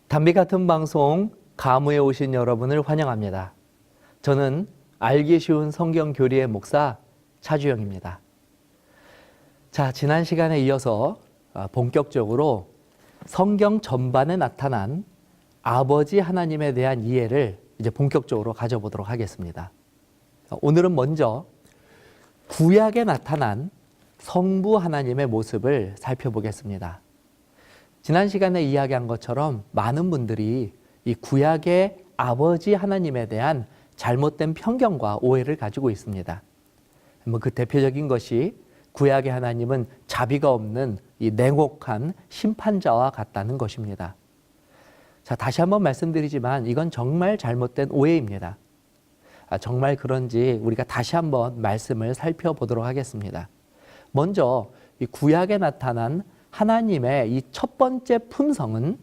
담비 같은 방송 가무에 오신 여러분을 환영합니다. 저는 알기 쉬운 성경 교리의 목사 차주영입니다. 자, 지난 시간에 이어서 본격적으로 성경 전반에 나타난 아버지 하나님에 대한 이해를 이제 본격적으로 가져보도록 하겠습니다. 오늘은 먼저 구약에 나타난 성부 하나님의 모습을 살펴보겠습니다. 지난 시간에 이야기한 것처럼 많은 분들이 이 구약의 아버지 하나님에 대한 잘못된 편견과 오해를 가지고 있습니다. 그 대표적인 것이 구약의 하나님은 자비가 없는 이 냉혹한 심판자와 같다는 것입니다. 자, 다시 한번 말씀드리지만 이건 정말 잘못된 오해입니다. 정말 그런지 우리가 다시 한번 말씀을 살펴보도록 하겠습니다. 먼저 이 구약에 나타난 하나님의 이 첫 번째 품성은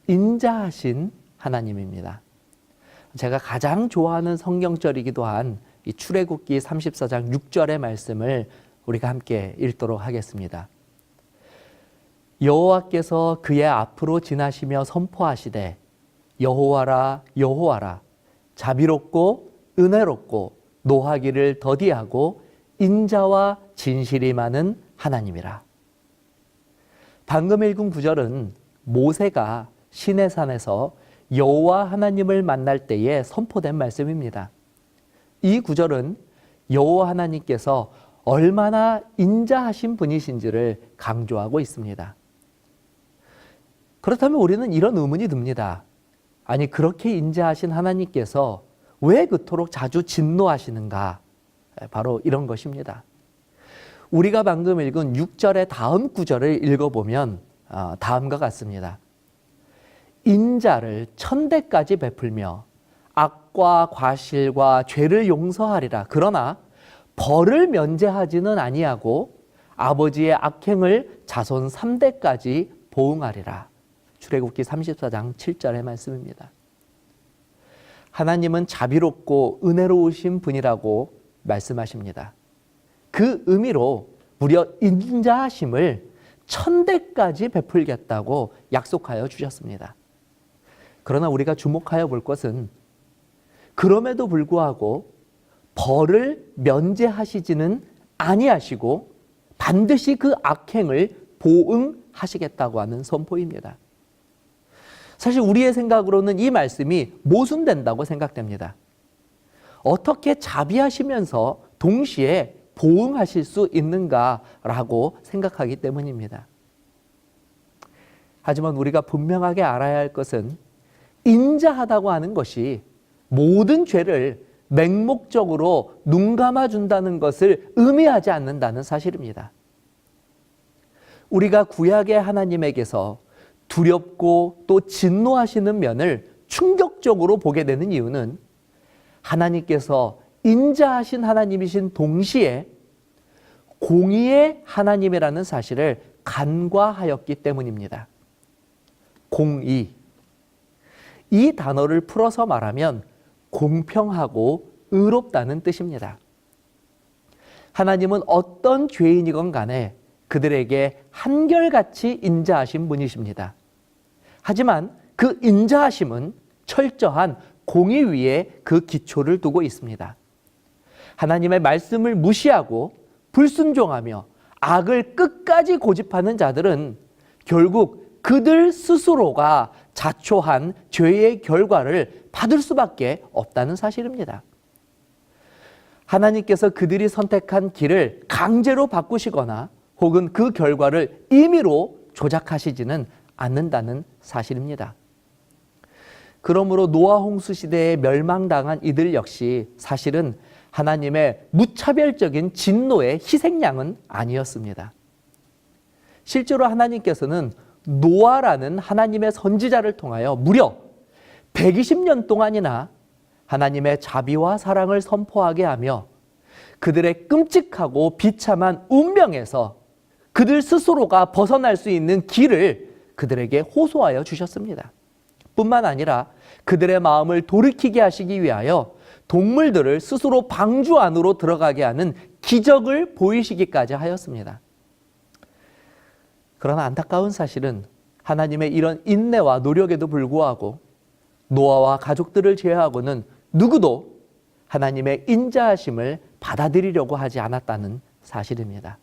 인자하신 하나님입니다. 제가 가장 좋아하는 성경절이기도 한 이 출애굽기 34장 6절의 말씀을 우리가 함께 읽도록 하겠습니다. 여호와께서 그의 앞으로 지나시며 선포하시되 여호와라 여호와라 자비롭고 은혜롭고 노하기를 더디하고 인자와 진실이 많은 하나님이라. 방금 읽은 구절은 모세가 시내산에서 여호와 하나님을 만날 때에 선포된 말씀입니다. 이 구절은 여호와 하나님께서 얼마나 인자하신 분이신지를 강조하고 있습니다. 그렇다면 우리는 이런 의문이 듭니다. 아니, 그렇게 인자하신 하나님께서 왜 그토록 자주 진노하시는가? 바로 이런 것입니다. 우리가 방금 읽은 6절의 다음 구절을 읽어보면 다음과 같습니다. 인자를 천대까지 베풀며 악과 과실과 죄를 용서하리라. 그러나 벌을 면제하지는 아니하고 아버지의 악행을 자손 3대까지 보응하리라. 출애굽기 34장 7절의 말씀입니다. 하나님은 자비롭고 은혜로우신 분이라고 말씀하십니다. 그 의미로 무려 인자하심을 1000대까지 베풀겠다고 약속하여 주셨습니다. 그러나 우리가 주목하여 볼 것은 그럼에도 불구하고 벌을 면제하시지는 아니하시고 반드시 그 악행을 보응하시겠다고 하는 선포입니다. 사실 우리의 생각으로는 이 말씀이 모순된다고 생각됩니다. 어떻게 자비하시면서 동시에 보응하실 수 있는가라고 생각하기 때문입니다. 하지만 우리가 분명하게 알아야 할 것은 인자하다고 하는 것이 모든 죄를 맹목적으로 눈 감아준다는 것을 의미하지 않는다는 사실입니다. 우리가 구약의 하나님에게서 두렵고 또 진노하시는 면을 충격적으로 보게 되는 이유는 하나님께서 인자하신 하나님이신 동시에 공의의 하나님이라는 사실을 간과하였기 때문입니다. 공의. 이 단어를 풀어서 말하면 공평하고 의롭다는 뜻입니다. 하나님은 어떤 죄인이건 간에 그들에게 한결같이 인자하신 분이십니다. 하지만 그 인자하심은 철저한 공의 위에 그 기초를 두고 있습니다. 하나님의 말씀을 무시하고 불순종하며 악을 끝까지 고집하는 자들은 결국 그들 스스로가 자초한 죄의 결과를 받을 수밖에 없다는 사실입니다. 하나님께서 그들이 선택한 길을 강제로 바꾸시거나 혹은 그 결과를 임의로 조작하시지는 않는다는 사실입니다. 그러므로 노아 홍수 시대에 멸망당한 이들 역시 사실은 하나님의 무차별적인 진노의 희생양은 아니었습니다. 실제로 하나님께서는 노아라는 하나님의 선지자를 통하여 무려 120년 동안이나 하나님의 자비와 사랑을 선포하게 하며 그들의 끔찍하고 비참한 운명에서 그들 스스로가 벗어날 수 있는 길을 그들에게 호소하여 주셨습니다. 뿐만 아니라 그들의 마음을 돌이키게 하시기 위하여 동물들을 스스로 방주 안으로 들어가게 하는 기적을 보이시기까지 하였습니다. 그러나 안타까운 사실은 하나님의 이런 인내와 노력에도 불구하고 노아와 가족들을 제외하고는 누구도 하나님의 인자하심을 받아들이려고 하지 않았다는 사실입니다.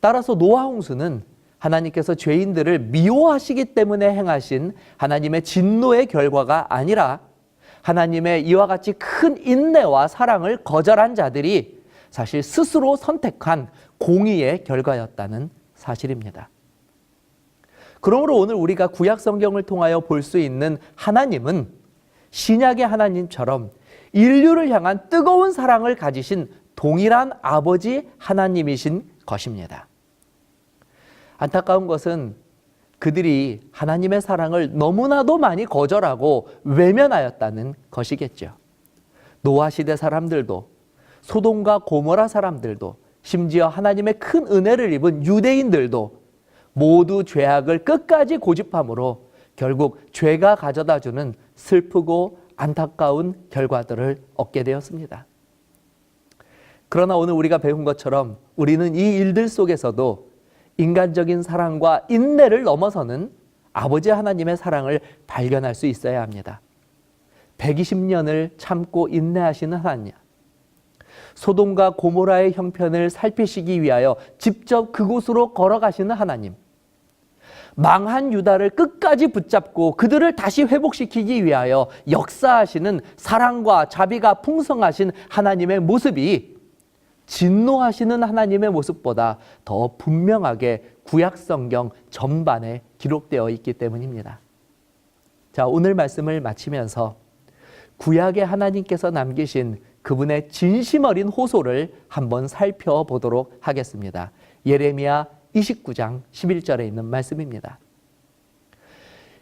따라서 노아 홍수는 하나님께서 죄인들을 미워하시기 때문에 행하신 하나님의 진노의 결과가 아니라 하나님의 이와 같이 큰 인내와 사랑을 거절한 자들이 사실 스스로 선택한 공의의 결과였다는 사실입니다. 그러므로 오늘 우리가 구약 성경을 통하여 볼 수 있는 하나님은 신약의 하나님처럼 인류를 향한 뜨거운 사랑을 가지신 동일한 아버지 하나님이신 것입니다. 안타까운 것은 그들이 하나님의 사랑을 너무나도 많이 거절하고 외면하였다는 것이겠죠. 노아 시대 사람들도 소돔과 고모라 사람들도 심지어 하나님의 큰 은혜를 입은 유대인들도 모두 죄악을 끝까지 고집함으로 결국 죄가 가져다주는 슬프고 안타까운 결과들을 얻게 되었습니다. 그러나 오늘 우리가 배운 것처럼 우리는 이 일들 속에서도 인간적인 사랑과 인내를 넘어서는 아버지 하나님의 사랑을 발견할 수 있어야 합니다. 120년을 참고 인내하시는 하나님, 소돔과 고모라의 형편을 살피시기 위하여 직접 그곳으로 걸어가시는 하나님, 망한 유다를 끝까지 붙잡고 그들을 다시 회복시키기 위하여 역사하시는 사랑과 자비가 풍성하신 하나님의 모습이 진노하시는 하나님의 모습보다 더 분명하게 구약 성경 전반에 기록되어 있기 때문입니다. 자, 오늘 말씀을 마치면서 구약의 하나님께서 남기신 그분의 진심 어린 호소를 한번 살펴보도록 하겠습니다. 예레미야 29장 11절에 있는 말씀입니다.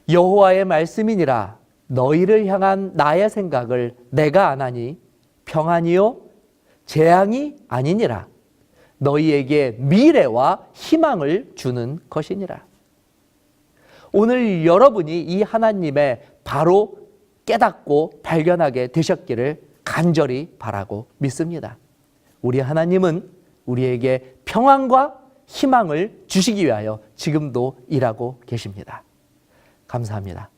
여호와의 말씀이니라 너희를 향한 나의 생각을 내가 아나니 평안이요 재앙이 아니니라 너희에게 미래와 희망을 주는 것이니라. 오늘 여러분이 이 하나님의 바로 깨닫고 발견하게 되셨기를 간절히 바라고 믿습니다. 우리 하나님은 우리에게 평안과 희망을 주시기 위하여 지금도 일하고 계십니다. 감사합니다.